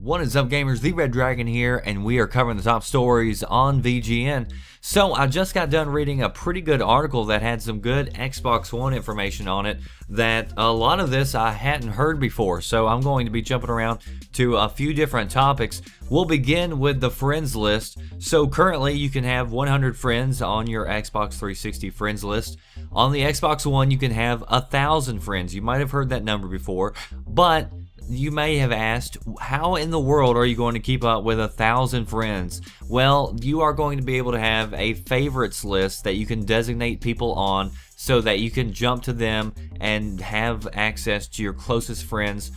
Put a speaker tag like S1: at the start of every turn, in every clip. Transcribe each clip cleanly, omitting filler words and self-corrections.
S1: What is up, gamers? The Red Dragon here, and we are covering the top stories on VGN. So I just got done reading a pretty good article that had some good Xbox One information on it that a lot of this I hadn't heard before. So I'm going to be jumping around to a few different topics. We'll begin with the friends list. So currently you can have 100 friends on your Xbox 360 friends list. On the Xbox One you can have 1,000 friends. You might have heard that number before, but you may have asked, how in the world are you going to keep up with 1,000 friends? Well, you are going to be able to have a favorites list that you can designate people on so that you can jump to them and have access to your closest friends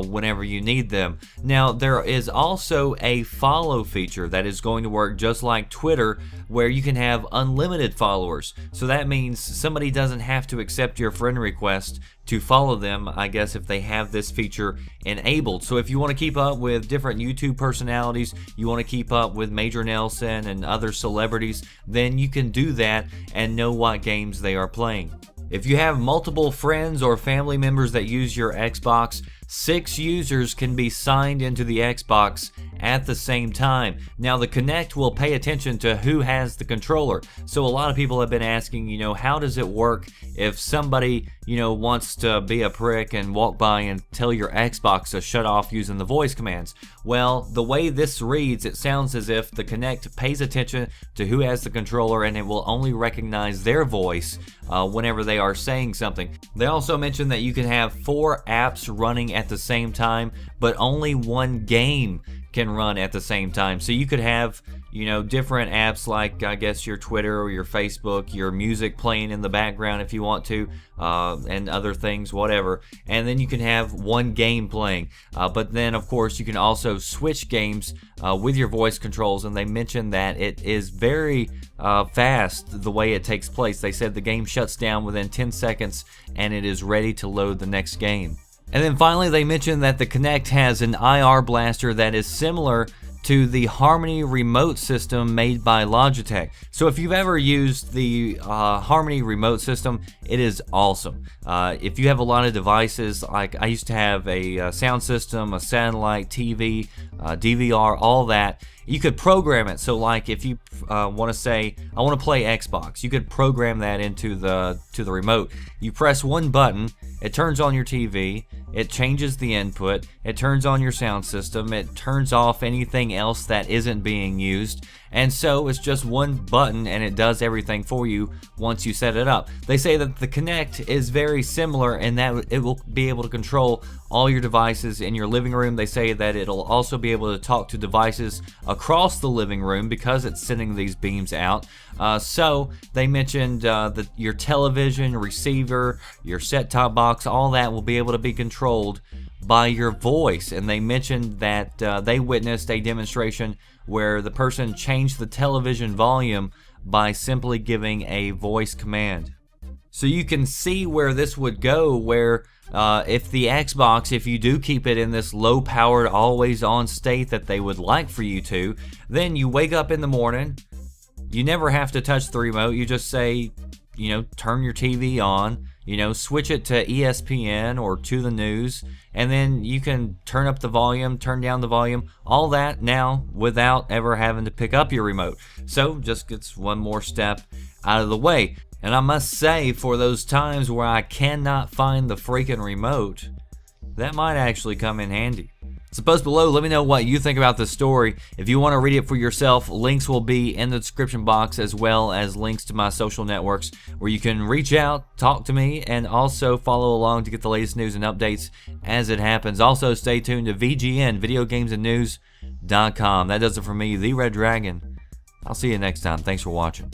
S1: whenever you need them. Now, there is also a follow feature that is going to work just like Twitter, where you can have unlimited followers. So that means somebody doesn't have to accept your friend request to follow them, I guess, if they have this feature enabled. So if you want to keep up with different YouTube personalities, you want to keep up with Major Nelson and other celebrities, then you can do that and know what games they are playing. If you have multiple friends or family members that use your Xbox, 6 users can be signed into the Xbox at the same time. Now, the Kinect will pay attention to who has the controller. So a lot of people have been asking, how does it work if somebody, wants to be a prick and walk by and tell your Xbox to shut off using the voice commands? Well, the way this reads, it sounds as if the Kinect pays attention to who has the controller, and it will only recognize their voice whenever they are saying something. They also mentioned that you can have 4 apps running at the same time, but only one game can run at the same time. So you could have, different apps like, I guess, your Twitter or your Facebook, your music playing in the background if you want to, and other things, whatever. And then you can have one game playing. But then, of course, you can also switch games with your voice controls, and they mentioned that it is very fast the way it takes place. They said the game shuts down within 10 seconds and it is ready to load the next game. And then finally, they mentioned that the Kinect has an IR blaster that is similar to the Harmony remote system made by Logitech. So if you've ever used the Harmony remote system, it is awesome. If you have a lot of devices, like I used to have a sound system, a satellite, TV, DVR, all that, you could program it. So like if you want to say, I want to play Xbox, you could program that into the remote. You press one button, it turns on your TV, it changes the input, it turns on your sound system, it turns off anything else that isn't being used, and so it's just one button and it does everything for you once you set it up. They say that the Kinect is very similar in that it will be able to control all your devices in your living room. They say that it'll also be able to talk to devices across the living room because it's sending these beams out. So they mentioned that your television, receiver, your set-top box, all that will be able to be controlled by your voice. And they mentioned that they witnessed a demonstration where the person changed the television volume by simply giving a voice command. So you can see where this would go, where if the Xbox, if you do keep it in this low-powered, always-on state that they would like for you to, then you wake up in the morning, you never have to touch the remote, you just say, turn your TV on, switch it to ESPN or to the news, and then you can turn up the volume, turn down the volume, all that now without ever having to pick up your remote. So just gets one more step out of the way. And I must say, for those times where I cannot find the freaking remote, that might actually come in handy. So post below, let me know what you think about this story. If you want to read it for yourself, links will be in the description box, as well as links to my social networks where you can reach out, talk to me, and also follow along to get the latest news and updates as it happens. Also, stay tuned to VGN, videogamesandnews.com. That does it for me, The Red Dragon. I'll see you next time. Thanks for watching.